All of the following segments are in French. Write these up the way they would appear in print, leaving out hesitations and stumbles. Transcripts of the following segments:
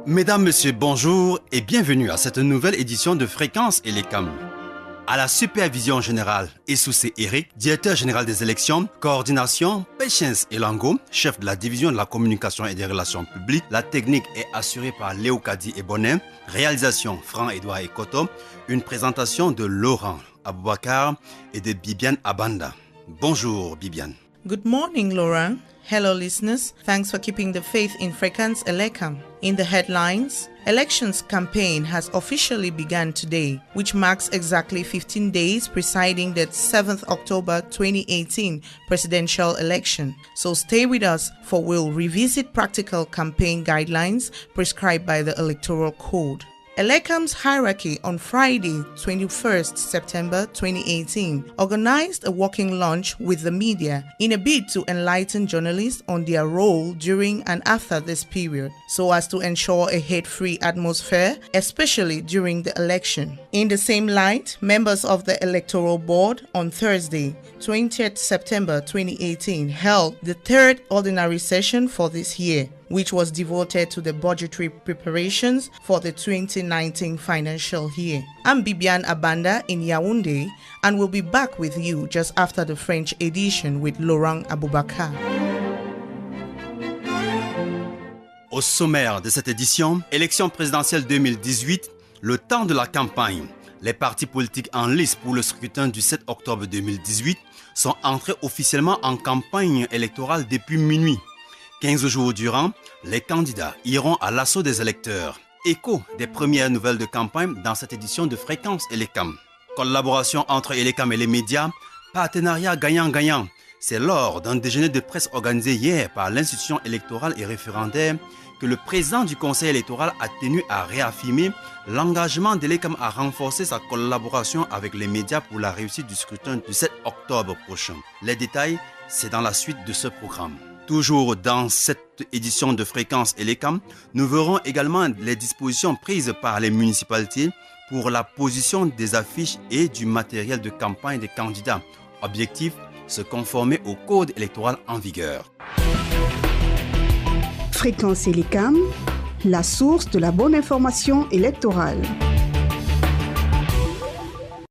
Mesdames, Messieurs, bonjour et bienvenue à cette nouvelle édition de Fréquence Elecam. À la supervision générale, Essoussé Eric, directeur général des élections, coordination, Patience Elango, chef de la division de la communication et des relations publiques. La technique est assurée par Léocadie et Bonnet, réalisation Franc-Edouard Ekoto, une présentation de Laurent Aboubakar et de Bibiane Abanda. Bonjour Bibiane. Good morning, Laurent. Hello, listeners. Thanks for keeping the faith in Fréquence Elecam. In the headlines, elections campaign has officially begun today, which marks exactly 15 days preceding the 7th October 2018 presidential election. So stay with us for we'll revisit practical campaign guidelines prescribed by the Electoral Code. Elecam's hierarchy on Friday, 21st September 2018, organized a working lunch with the media in a bid to enlighten journalists on their role during and after this period, so as to ensure a hate-free atmosphere, especially during the election. In the same light, members of the Electoral Board on Thursday, 20th September 2018, held the third ordinary session for this year, which was devoted to the budgetary preparations for the 2019 financial year. I'm Bibiane Abanda in Yaoundé and will be back with you just after the French edition with Laurent Aboubakar. Au sommaire de cette édition, élection présidentielle 2018, le temps de la campagne. Les partis politiques en lice pour le scrutin du 7 octobre 2018 sont entrés officiellement en campagne électorale depuis minuit. 15 jours durant, les candidats iront à l'assaut des électeurs. Écho des premières nouvelles de campagne dans cette édition de Fréquence Elecam. Collaboration entre Elecam et les médias, partenariat gagnant-gagnant. C'est lors d'un déjeuner de presse organisé hier par l'institution électorale et référendaire que le président du conseil électoral a tenu à réaffirmer l'engagement d'Elecam à renforcer sa collaboration avec les médias pour la réussite du scrutin du 7 octobre prochain. Les détails, c'est dans la suite de ce programme. Toujours dans cette édition de Fréquence Elecam, nous verrons également les dispositions prises par les municipalités pour la position des affiches et du matériel de campagne des candidats. Objectif, se conformer au code électoral en vigueur. Fréquence Elecam, la source de la bonne information électorale.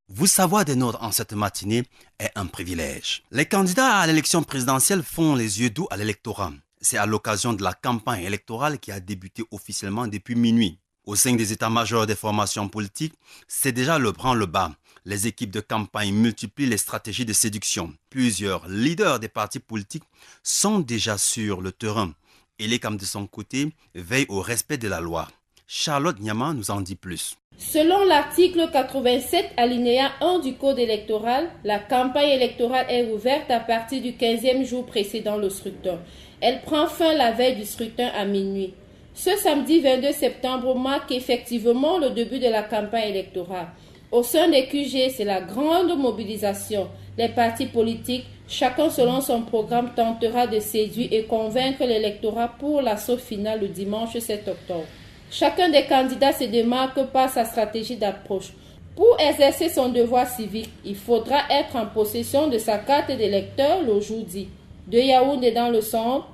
Vous savoir des nôtres en cette matinée est un privilège. Les candidats à l'élection présidentielle font les yeux doux à l'électorat. C'est à l'occasion de la campagne électorale qui a débuté officiellement depuis minuit. Au sein des états-majors des formations politiques, c'est déjà le branle-bas. Les équipes de campagne multiplient les stratégies de séduction. Plusieurs leaders des partis politiques sont déjà sur le terrain. Elecam de son côté veille au respect de la loi. Charlotte Nyama nous en dit plus. Selon l'article 87 alinéa 1 du Code électoral, la campagne électorale est ouverte à partir du 15e jour précédant le scrutin. Elle prend fin la veille du scrutin à minuit. Ce samedi 22 septembre marque effectivement le début de la campagne électorale. Au sein des QG, c'est la grande mobilisation. Les partis politiques, chacun selon son programme, tentera de séduire et convaincre l'électorat pour l'assaut final le dimanche 7 octobre. Chacun des candidats se démarque par sa stratégie d'approche. Pour exercer son devoir civique, il faudra être en possession de sa carte d'électeur le jour dit. De Yaoundé dans le centre,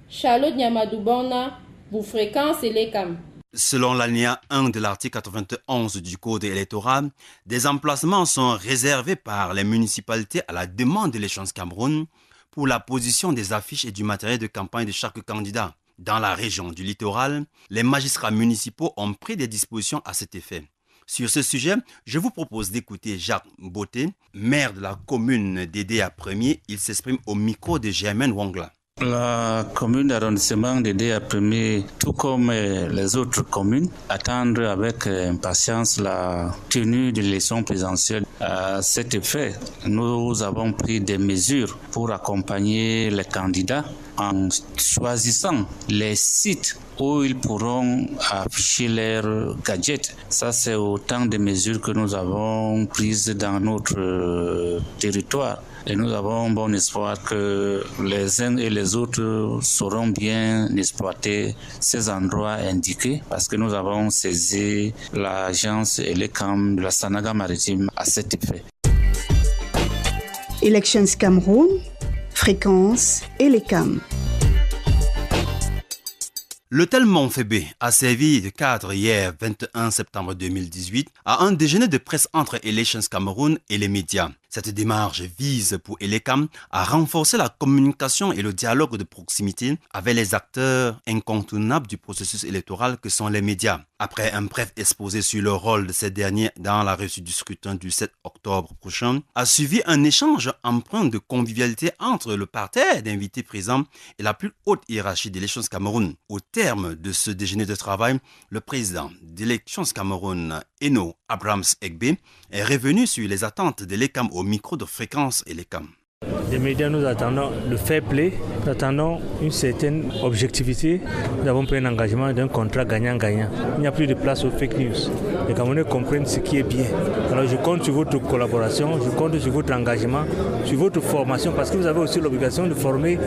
Charlotte Nyamadoubona, pour Fréquence Elecam. Selon l'alinéa 1 de l'article 91 du Code électoral, des emplacements sont réservés par les municipalités à la demande de l'Échange Cameroun pour la position des affiches et du matériel de campagne de chaque candidat. Dans la région du littoral, les magistrats municipaux ont pris des dispositions à cet effet. Sur ce sujet, je vous propose d'écouter Jacques Beauté, maire de la commune d'Edéa 1er. Il s'exprime au micro de Germaine Wongla. La commune d'arrondissement d'Edéa 1er, tout comme les autres communes, attendent avec impatience la tenue de l'élection présidentielle. À cet effet, nous avons pris des mesures pour accompagner les candidats en choisissant les sites où ils pourront afficher leurs gadgets. Ça, c'est autant de mesures que nous avons prises dans notre territoire. Et nous avons bon espoir que les uns et les autres sauront bien exploiter ces endroits indiqués parce que nous avons saisi l'agence Elecam de la Sanaga maritime à cet effet. Elections Cameroun, Fréquence Elecam. L'hôtel Montfébé a servi de cadre hier 21 septembre 2018 à un déjeuner de presse entre Elections Cameroun et les médias. Cette démarche vise pour Elecam à renforcer la communication et le dialogue de proximité avec les acteurs incontournables du processus électoral que sont les médias. Après un bref exposé sur le rôle de ces derniers dans la réussite du scrutin du 7 octobre prochain, a suivi un échange empreint de convivialité entre le parterre d'invités présents et la plus haute hiérarchie d'Elections Cameroun. Au terme de ce déjeuner de travail, le président d'Elections Cameroun, Eno Abrams Egbe, est revenu sur les attentes d'Elecam au micro de Fréquence Elecam. Les médias, nous attendons le fair play, nous attendons une certaine objectivité. Nous avons pris un engagement d'un contrat gagnant-gagnant. Il n'y a plus de place aux fake news. Les Camerounais comprennent ce qui est bien. Alors je compte sur votre collaboration, je compte sur votre engagement, sur votre formation, parce que vous avez aussi l'obligation de former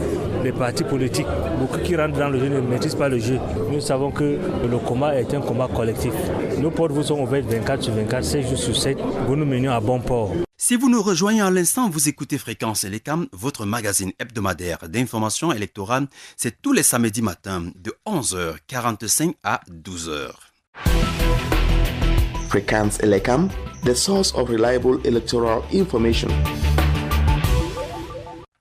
les partis politiques. Beaucoup qui rentrent dans le jeu ne maîtrisent pas le jeu. Nous savons que le combat est un combat collectif. Nos portes vous sont ouvertes 24 sur 24, 7 jours sur 7. Vous nous menions à bon port. Si vous nous rejoignez à l'instant, vous écoutez Fréquence Elecam, votre magazine hebdomadaire d'information électorale. C'est tous les samedis matins de 11h45 à 12h. Fréquence Elecam, the source of reliable electoral information.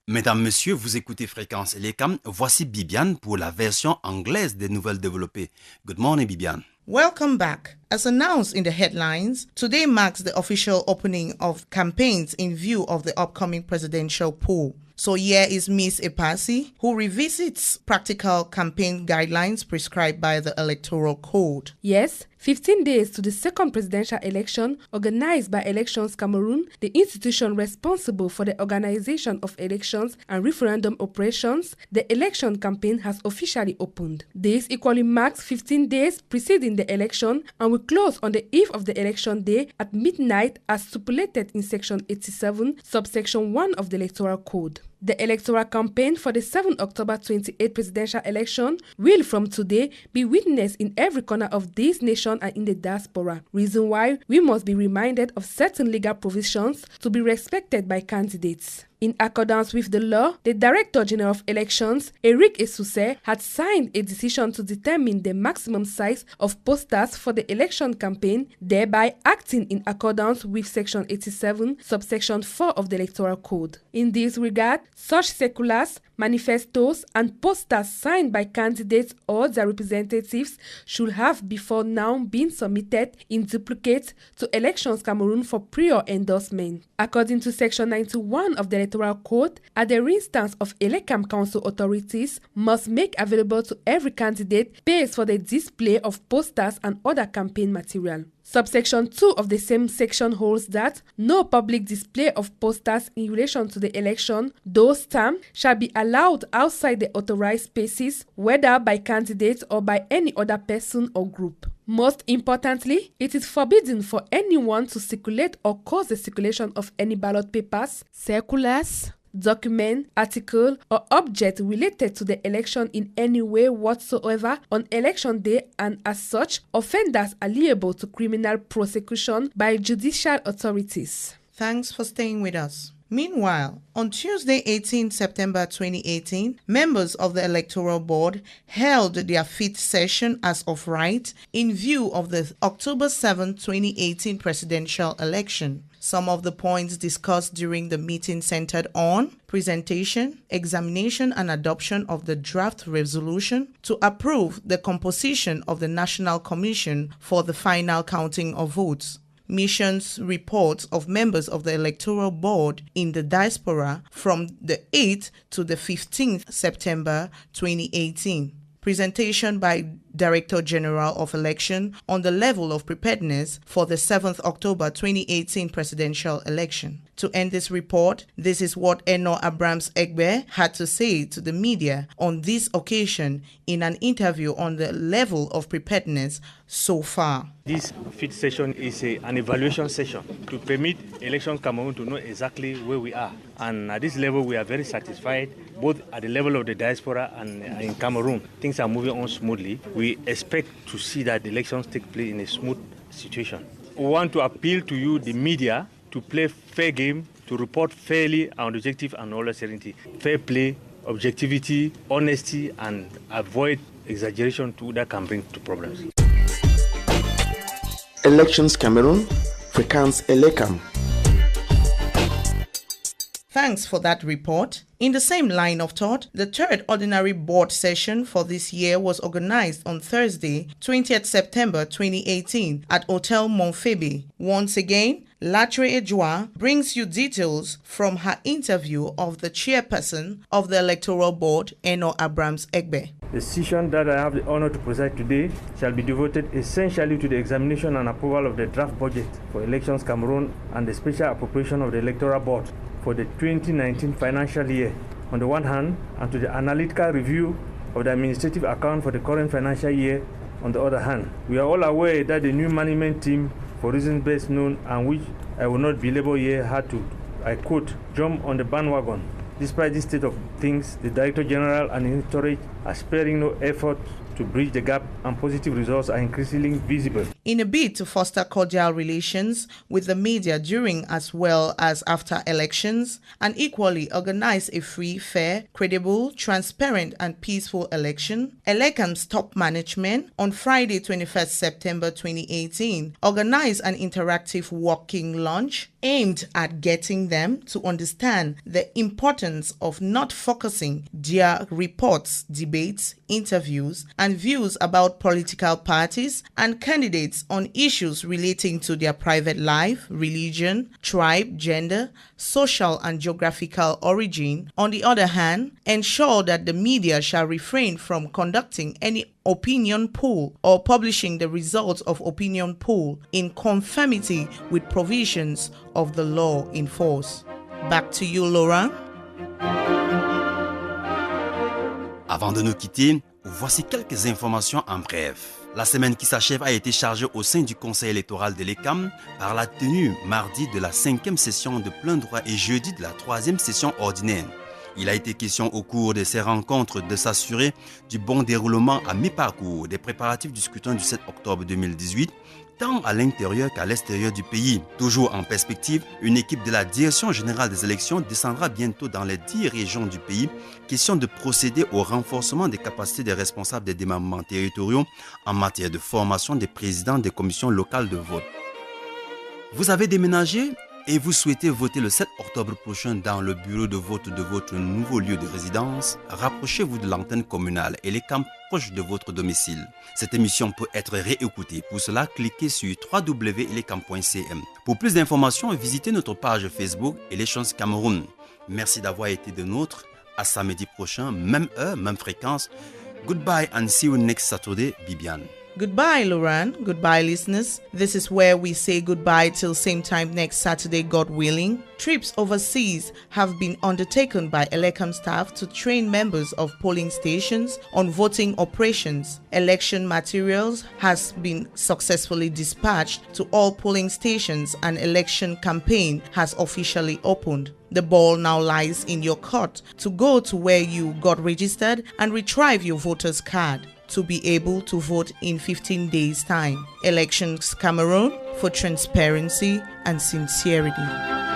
Mesdames, Messieurs, vous écoutez Fréquence Elecam. Voici Bibiane pour la version anglaise des nouvelles développées. Good morning, Bibiane. Welcome back. As announced in the headlines, today marks the official opening of campaigns in view of the upcoming presidential poll. So here is Miss Epasi, who revisits practical campaign guidelines prescribed by the Electoral Code. Yes, 15 days to the second presidential election organized by Elections Cameroun, the institution responsible for the organization of elections and referendum operations, the election campaign has officially opened. This equally marks 15 days preceding the election and will close on the eve of the election day at midnight as stipulated in Section 87, subsection 1 of the Electoral Code. The electoral campaign for the 7 October 28 presidential election will from today be witnessed in every corner of this nation and in the diaspora. Reason why we must be reminded of certain legal provisions to be respected by candidates. In accordance with the law, the Director General of Elections, Eric Esuse, had signed a decision to determine the maximum size of posters for the election campaign, thereby acting in accordance with Section 87, subsection 4 of the Electoral Code. In this regard, such circulars, manifestos, and posters signed by candidates or their representatives should have before now been submitted in duplicate to Elections Cameroun for prior endorsement. According to Section 91 of the Electoral Code, at the instance of Elecam Council authorities, must make available to every candidate space for the display of posters and other campaign material. Subsection 2 of the same section holds that no public display of posters in relation to the election, though stamped, shall be allowed outside the authorized spaces, whether by candidates or by any other person or group. Most importantly, it is forbidden for anyone to circulate or cause the circulation of any ballot papers, circulars, document, article, or object related to the election in any way whatsoever on election day, and as such, offenders are liable to criminal prosecution by judicial authorities. Thanks for staying with us. Meanwhile, on Tuesday, 18 September 2018, members of the Electoral Board held their fifth session as of right in view of the October 7, 2018 presidential election. Some of the points discussed during the meeting centered on presentation, examination, and adoption of the draft resolution to approve the composition of the National Commission for the final counting of votes. Missions reports of members of the Electoral Board in the diaspora from the 8th to the 15th September 2018. Presentation by Director General of Election on the level of preparedness for the 7th October 2018 presidential election. To end this report, this is what Eno Abrams Egbe had to say to the media on this occasion in an interview on the level of preparedness so far. This fifth session is an evaluation session to permit Elections Cameroun to know exactly where we are. And at this level, we are very satisfied, both at the level of the diaspora and in Cameroon. Things are moving on smoothly. We expect to see that the elections take place in a smooth situation. We want to appeal to you, the media, to play fair game, to report fairly and objective and all certainty. Fair play, objectivity, honesty, and avoid exaggeration too that can bring to problems. Elections Cameroon, Fréquence Elecam. Thanks for that report. In the same line of thought, the third ordinary board session for this year was organized on Thursday, 20th September 2018 at Hotel Montfebe. Once again, Latre Ejua brings you details from her interview of the chairperson of the Electoral Board, Eno Abrams Egbe. The session that I have the honor to preside today shall be devoted essentially to the examination and approval of the draft budget for Elections Cameroon and the special appropriation of the Electoral Board for the 2019 financial year on the one hand, and to the analytical review of the administrative account for the current financial year on the other hand. We are all aware that the new management team, for reasons best known and which I will not belabor here, had to, I quote, jump on the bandwagon. Despite this state of things, the Director General and Inspectorate are sparing no effort to bridge the gap, and positive results are increasingly visible. In a bid to foster cordial relations with the media during as well as after elections, and equally organize a free, fair, credible, transparent and peaceful election, Elecam's top management on Friday 21st September 2018 organized an interactive walking lunch aimed at getting them to understand the importance of not focusing their reports, debates, interviews, and views about political parties and candidates on issues relating to their private life, religion, tribe, gender, social and geographical origin. On the other hand, ensure that the media shall refrain from conducting any opinion poll or publishing the results of opinion poll in conformity with provisions of the law in force. Back to you, Laurent. Avant de nous quitter, voici quelques informations en bref. La semaine qui s'achève a été chargée au sein du Conseil électoral de l'ECAM par la tenue mardi de la 5e session de plein droit et jeudi de la 3e session ordinaire. Il a été question au cours de ces rencontres de s'assurer du bon déroulement à mi-parcours des préparatifs du scrutin du 7 octobre 2018, tant à l'intérieur qu'à l'extérieur du pays. Toujours en perspective, une équipe de la Direction générale des élections descendra bientôt dans les 10 régions du pays. Question de procéder au renforcement des capacités des responsables des démembrements territoriaux en matière de formation des présidents des commissions locales de vote. Vous avez déménagé et vous souhaitez voter le 7 octobre prochain dans le bureau de vote de votre nouveau lieu de résidence, rapprochez-vous de l'antenne communale et les camps proches de votre domicile. Cette émission peut être réécoutée. Pour cela, cliquez sur www.elecam.cm. Pour plus d'informations, visitez notre page Facebook Elections Cameroun. Merci d'avoir été de nôtres. À samedi prochain, même heure, même fréquence. Goodbye and see you next Saturday, Bibiane. Goodbye, Laurent. Goodbye, listeners. This is where we say goodbye till same time next Saturday, God willing. Trips overseas have been undertaken by Elecam staff to train members of polling stations on voting operations. Election materials has been successfully dispatched to all polling stations and election campaign has officially opened. The ball now lies in your court to go to where you got registered and retrieve your voter's card to be able to vote in 15 days' time. Elections Cameroon, for transparency and sincerity.